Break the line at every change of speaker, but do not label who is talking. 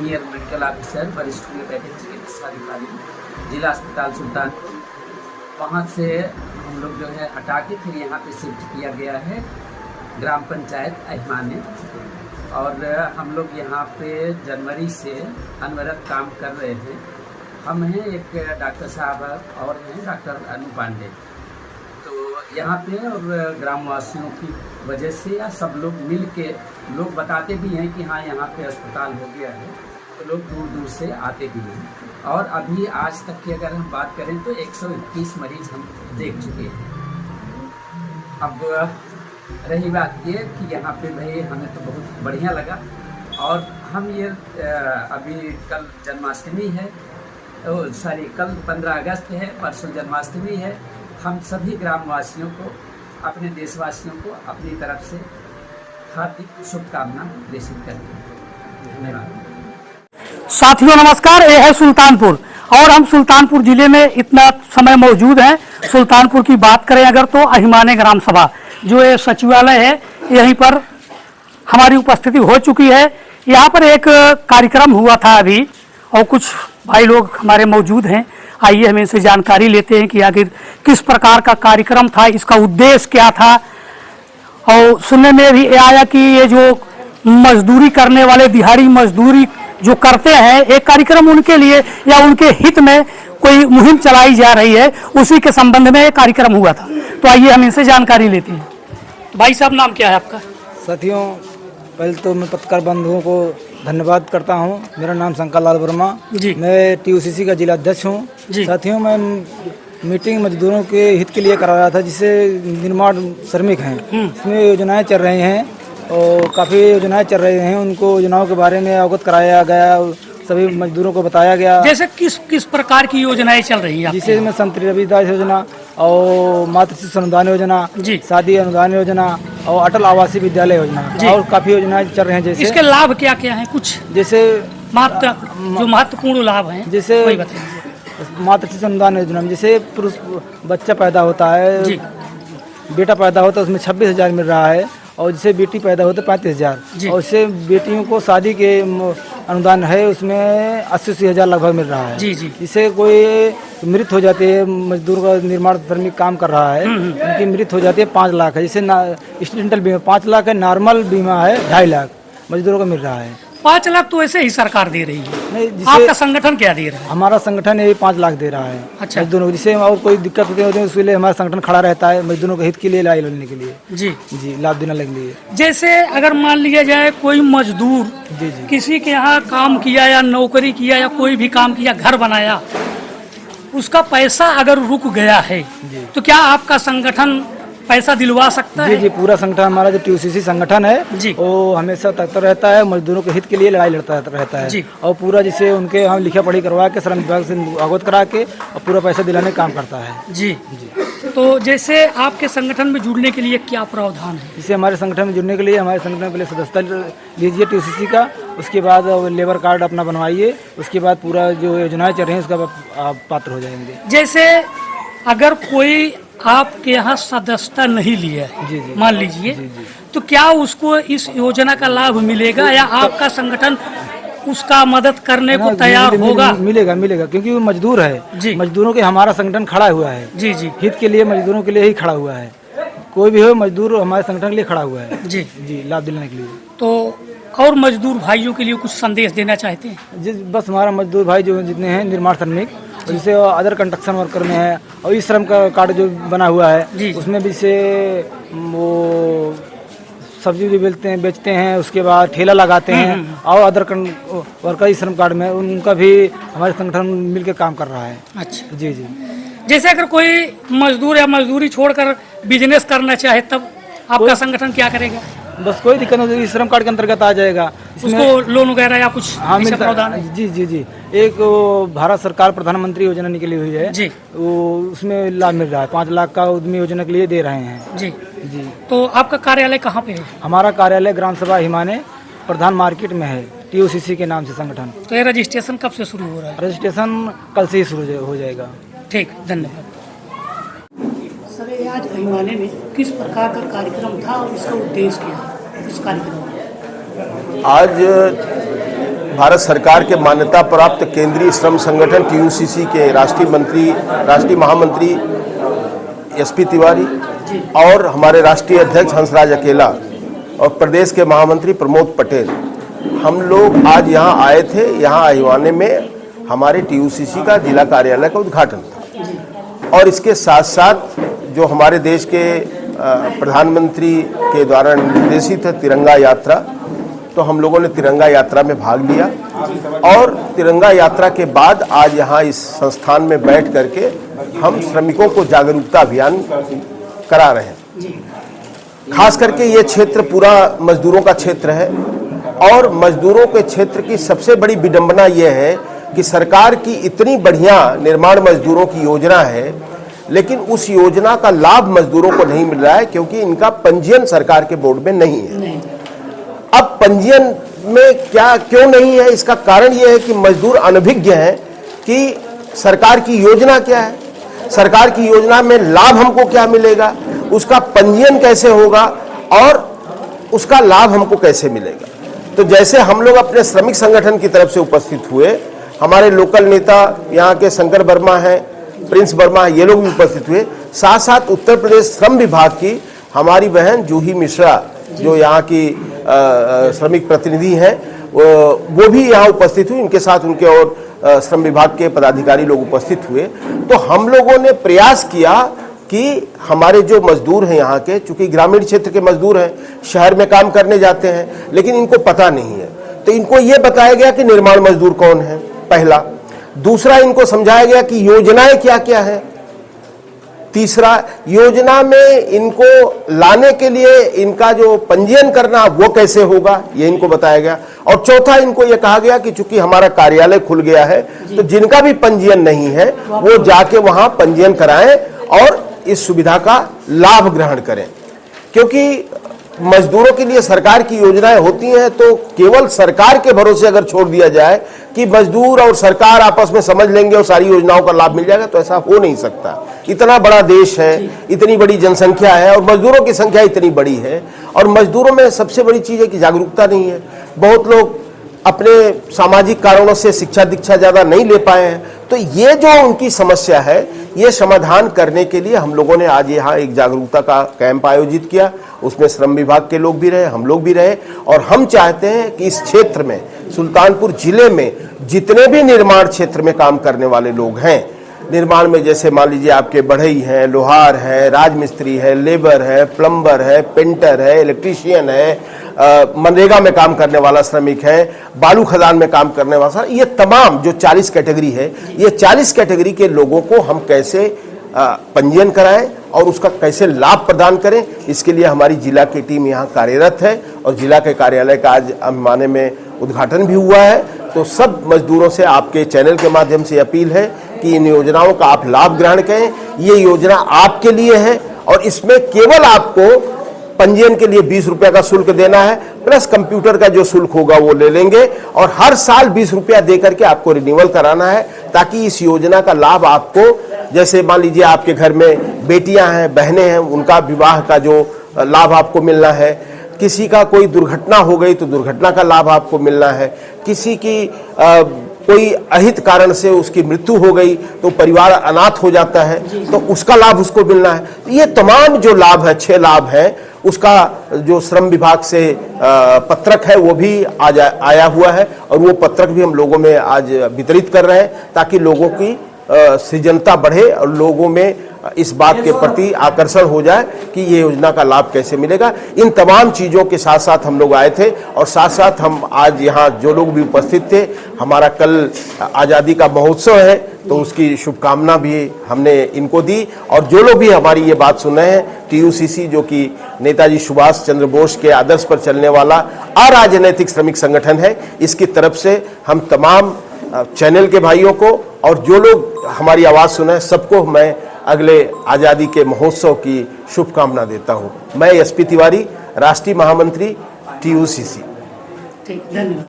Senior medical officer, वरिष्ठ homeopathic चिकित्सा अधिकारी, जिला अस्पताल सुल्तानपुर। वहाँ से हम लोग जो है हटा के फिर यहाँ पे शिफ्ट किया गया है ग्राम पंचायत अहिमाने। और हम लोग यहाँ पे जनवरी से अनवरत काम कर रहे हैं। हम हैं एक डॉक्टर साहब और हैं डॉक्टर अनु पांडे। तो यहाँ पे और ग्रामवासियों की वजह से या सब लोग मिल के लोग बताते भी हैं कि हाँ यहाँ पे अस्पताल हो गया है, तो लोग दूर दूर से आते भी हैं। और अभी आज तक की अगर हम बात करें तो 121 मरीज हम देख चुके हैं। अब रही बात ये कि यहाँ पे भाई हमें तो बहुत बढ़िया लगा। और हम ये अभी कल जन्माष्टमी है, कल 15 अगस्त है, परसों जन्माष्टमी है। हम सभी ग्रामवासियों को, अपने देशवासियों को अपनी तरफ से हार्दिक शुभकामना प्रेषित करते हैं। धन्यवाद।
साथियों नमस्कार, ये है सुल्तानपुर और हम सुल्तानपुर जिले में इतना समय मौजूद हैं। सुल्तानपुर की बात करें अगर तो अहिमाने ग्राम सभा जो ये सचिवालय है, यहीं पर हमारी उपस्थिति हो चुकी है। यहाँ पर एक कार्यक्रम हुआ था अभी और कुछ भाई लोग हमारे मौजूद हैं। आइए हम इनसे जानकारी लेते हैं कि आखिर किस प्रकार का कार्यक्रम था, इसका उद्देश्य क्या था। और सुनने में भी आया कि ये जो मजदूरी करने वाले, दिहाड़ी मजदूरी जो करते हैं, एक कार्यक्रम उनके लिए या उनके हित में कोई मुहिम चलाई जा रही है, उसी के संबंध में एक कार्यक्रम हुआ था। तो आइए हम इनसे जानकारी लेते हैं। भाई साहब, नाम क्या है आपका?
साथियों, पहले तो मैं पत्रकार बंधुओं को धन्यवाद करता हूं। मेरा नाम शंकर लाल वर्मा जी, मैं टीयूसीसी का जिला अध्यक्ष हूं। साथियों, मैं मीटिंग मजदूरों के हित के लिए करा रहा था, जिससे निर्माण श्रमिक हैं, इसमें योजनाएं चल रही हैं और काफ़ी योजनाएं चल रही हैं। उनको योजनाओं के बारे में अवगत कराया गया, सभी मजदूरों को बताया गया।
जैसे किस प्रकार की योजनाएं चल रही है?
जिसे में संत रविदास योजना और मातृ शिशु अनुदान योजना, शादी अनुदान योजना और अटल आवासीय विद्यालय योजना और काफी योजनाएं चल रही हैं। जैसे
इसके लाभ क्या क्या हैं? कुछ
जैसे
जो महत्वपूर्ण लाभ हैं,
जैसे मातृ शिशु अनुदान योजना में जैसे पुरुष बच्चा पैदा होता है, बेटा पैदा होता है, उसमें 26,000 मिल रहा है। और जिसे बेटी पैदा होता है 35,000। और इससे बेटियों को शादी के अनुदान है, उसमें 80,000 लगभग मिल रहा है। जिससे कोई मृत हो जाती है, मजदूर का निर्माण श्रमिक काम कर रहा है, उनकी मृत हो जाती है 5 लाख है। जैसे एक्सीडेंटल बीमा 5 लाख है, नॉर्मल बीमा है 2.5 लाख मजदूरों को मिल रहा है।
5 लाख तो ऐसे ही सरकार दे रही है। आपका संगठन क्या दे रहा है?
हमारा संगठन यही 5 लाख दे रहा है।
अच्छा।
मजदूरों को जिससे और कोई दिक्कत होती है उसके लिए हमारा संगठन खड़ा रहता है, मजदूरों के हित के लिए लाभ लेने के लिए। जी, लाभ देने के लिए।
जैसे अगर मान लिया जाए कोई मजदूर किसी के यहाँ काम किया या नौकरी किया या कोई भी काम किया, घर बनाया, उसका पैसा अगर रुक गया है तो क्या आपका संगठन पैसा दिलवा सकता है?
जी, पूरा संगठन हमारा जो टीयूसीसी संगठन है वो हमेशा तत्पर रहता है, मजदूरों के हित के लिए लड़ाई लड़ता रहता है। और पूरा जिसे उनके हम लिखा पढ़ी करवा के श्रम विभाग से अवगत करा के और पूरा पैसा दिलाने का काम करता है। जी।
तो जैसे आपके संगठन में जुड़ने के लिए क्या प्रावधान है?
जैसे हमारे संगठन में जुड़ने के लिए हमारे संगठन के लिए सदस्यता लीजिए टीयूसीसी का, उसके बाद लेबर कार्ड अपना बनवाइए, उसके बाद पूरा जो योजनाएं चल रही हैं उसका आप पात्र हो जाएंगे।
जैसे अगर कोई आपके यहाँ सदस्यता नहीं लिया है, मान लीजिए, तो क्या उसको इस योजना का लाभ मिलेगा या आपका संगठन उसका मदद करने को तैयार होगा?
मिलेगा क्योंकि वो मजदूर है। मजदूरों के हमारा संगठन खड़ा हुआ है। हित के लिए, मजदूरों के लिए ही खड़ा हुआ है। कोई भी हो, मजदूर हमारे संगठन के लिए खड़ा हुआ है। जी, लाभ दिलाने के लिए।
तो और मजदूर भाइयों के लिए कुछ संदेश देना चाहते हैं?
जी, बस हमारा मजदूर भाई जो जितने हैं निर्माण श्रमिक, जैसे अदर कंस्ट्रक्शन वर्कर में है और इस श्रम का कार्ड जो बना हुआ है उसमें भी से वो सब्जी भी बेचते हैं, उसके बाद ठेला लगाते हैं और अदर वर्कर इस श्रम कार्ड में उनका भी हमारे संगठन मिलकर काम कर रहा है।
अच्छा।
जी।
जैसे अगर कोई मजदूर या मजदूरी छोड़कर बिजनेस करना चाहे तब आपका संगठन क्या करेगा?
बस कोई दिक्कत नहीं, इस श्रम कार्ड के अंतर्गत आ जाएगा।
उसको लोन वगैरह या कुछ
मिलता है। जी। एक भारत सरकार प्रधानमंत्री योजना निकली हुई है जी, वो उसमें लाभ मिल रहा है। 5 लाख का उद्यमी योजना के लिए दे रहे हैं। जी।
तो आपका कार्यालय कहाँ पे है?
हमारा कार्यालय ग्राम सभा हिमाने प्रधान मार्केट में है, टीयूसीसी के नाम से संगठन।
तो ये रजिस्ट्रेशन कब से शुरू हो रहा है?
रजिस्ट्रेशन कल से ही शुरू हो जाएगा।
ठीक, धन्यवाद। सर, आज अहिमाने में किस प्रकार का कार्यक्रम था और इसका उद्देश्य क्या है इस कार्यक्रम में?
आज भारत सरकार के मान्यता प्राप्त केंद्रीय श्रम संगठन TUCC के राष्ट्रीय महामंत्री SP तिवारी और हमारे राष्ट्रीय अध्यक्ष हंसराज अकेला और प्रदेश के महामंत्री प्रमोद पटेल, हम लोग आज यहाँ आए थे। यहाँ अहिवाने में हमारे TUCC का जिला कार्यालय का उद्घाटन था और इसके साथ साथ जो हमारे देश के प्रधानमंत्री के द्वारा निर्देशित है तिरंगा यात्रा, तो हम लोगों ने तिरंगा यात्रा में भाग लिया और तिरंगा यात्रा के बाद आज यहाँ इस संस्थान में बैठ करके हम श्रमिकों को जागरूकता अभियान करा रहे हैं। खास करके ये क्षेत्र पूरा मजदूरों का क्षेत्र है और मजदूरों के क्षेत्र की सबसे बड़ी विडंबना ये है कि सरकार की इतनी बढ़िया निर्माण मजदूरों की योजना है, लेकिन उस योजना का लाभ मजदूरों को नहीं मिल रहा है क्योंकि इनका पंजीयन सरकार के बोर्ड में नहीं है। अब पंजीयन में क्यों नहीं है, इसका कारण यह है कि मजदूर अनभिज्ञ हैं कि सरकार की योजना क्या है, सरकार की योजना में लाभ हमको क्या मिलेगा, उसका पंजीयन कैसे होगा और उसका लाभ हमको कैसे मिलेगा। तो जैसे हम लोग अपने श्रमिक संगठन की तरफ से उपस्थित हुए, हमारे लोकल नेता यहाँ के शंकर वर्मा हैं, प्रिंस वर्मा, ये लोग भी उपस्थित हुए, साथ साथ उत्तर प्रदेश श्रम विभाग की हमारी बहन जूही मिश्रा जो यहाँ की श्रमिक प्रतिनिधि हैं, वो भी यहाँ उपस्थित हुई। इनके साथ उनके और श्रम विभाग के पदाधिकारी लोग उपस्थित हुए। तो हम लोगों ने प्रयास किया कि हमारे जो मजदूर हैं यहाँ के, चूंकि ग्रामीण क्षेत्र के मजदूर हैं, शहर में काम करने जाते हैं, लेकिन इनको पता नहीं है, तो इनको ये बताया गया कि निर्माण मजदूर कौन है, पहला। दूसरा, इनको समझाया गया कि योजनाएं क्या क्या है। तीसरा, योजना में इनको लाने के लिए इनका जो पंजीयन करना वो कैसे होगा, ये इनको बताया गया। और चौथा, इनको ये कहा गया कि चूंकि हमारा कार्यालय खुल गया है तो जिनका भी पंजीयन नहीं है वो जाके वहां पंजीयन कराएं और इस सुविधा का लाभ ग्रहण करें। क्योंकि मजदूरों के लिए सरकार की योजनाएं होती हैं, तो केवल सरकार के भरोसे अगर छोड़ दिया जाए कि मजदूर और सरकार आपस में समझ लेंगे और सारी योजनाओं का लाभ मिल जाएगा, तो ऐसा हो नहीं सकता। इतना बड़ा देश है, इतनी बड़ी जनसंख्या है और मजदूरों की संख्या इतनी बड़ी है, और मजदूरों में सबसे बड़ी चीज है कि जागरूकता नहीं है। बहुत लोग अपने सामाजिक कारणों से शिक्षा दीक्षा ज्यादा नहीं ले पाए हैं, तो ये जो उनकी समस्या है, ये समाधान करने के लिए हम लोगों ने आज यहाँ एक जागरूकता का कैंप आयोजित किया। उसमें श्रम विभाग के लोग भी रहे, हम लोग भी रहे, और हम चाहते हैं कि इस क्षेत्र में, सुल्तानपुर जिले में जितने भी निर्माण क्षेत्र में काम करने वाले लोग हैं, निर्माण में जैसे मान लीजिए आपके बढ़ई हैं, लोहार है, राजमिस्त्री है, लेबर है, प्लम्बर है, पेंटर है, इलेक्ट्रीशियन है, मनरेगा में काम करने वाला श्रमिक है, बालू खदान में काम करने वाला, ये तमाम जो 40 कैटेगरी है, ये 40 कैटेगरी के लोगों को हम कैसे पंजीयन कराएं और उसका कैसे लाभ प्रदान करें, इसके लिए हमारी जिला की टीम यहाँ कार्यरत है और जिला के कार्यालय का आज अभिमाने में उद्घाटन भी हुआ है। तो सब मजदूरों से आपके चैनल के माध्यम से अपील है कि इन योजनाओं का आप लाभ ग्रहण करें। ये योजना आपके लिए है और इसमें केवल आपको पंजीयन के लिए 20 रुपया का शुल्क देना है, प्लस कंप्यूटर का जो शुल्क होगा वो ले लेंगे, और हर साल 20 रुपया दे करके आपको रिन्यूअल कराना है, ताकि इस योजना का लाभ आपको, जैसे मान लीजिए आपके घर में बेटियां हैं, बहनें हैं, उनका विवाह का जो लाभ आपको मिलना है, किसी का कोई दुर्घटना हो गई तो दुर्घटना का लाभ आपको मिलना है, किसी की कोई अहित कारण से उसकी मृत्यु हो गई तो परिवार अनाथ हो जाता है तो उसका लाभ उसको मिलना है। ये तमाम जो लाभ है, 6 लाभ है, उसका जो श्रम विभाग से पत्रक है वो भी आज आया हुआ है, और वो पत्रक भी हम लोगों में आज वितरित कर रहे हैं, ताकि लोगों की सृजनता बढ़े और लोगों में इस बात के प्रति आकर्षण हो जाए कि ये योजना का लाभ कैसे मिलेगा। इन तमाम चीज़ों के साथ साथ हम लोग आए थे, और साथ साथ हम आज यहाँ जो लोग भी उपस्थित थे, हमारा कल आज़ादी का महोत्सव है तो उसकी शुभकामना भी हमने इनको दी, और जो लोग भी हमारी ये बात सुन रहे हैं, TUCC जो कि नेताजी सुभाष चंद्र बोस के आदर्श पर चलने वाला अराजनैतिक श्रमिक संगठन है, इसकी तरफ से हम तमाम चैनल के भाइयों को और जो लोग हमारी आवाज़ सुने, सबको मैं अगले आज़ादी के महोत्सव की शुभकामना देता हूँ। मैं SP तिवारी, राष्ट्रीय महामंत्री TUCC।
ठीक, धन्यवाद।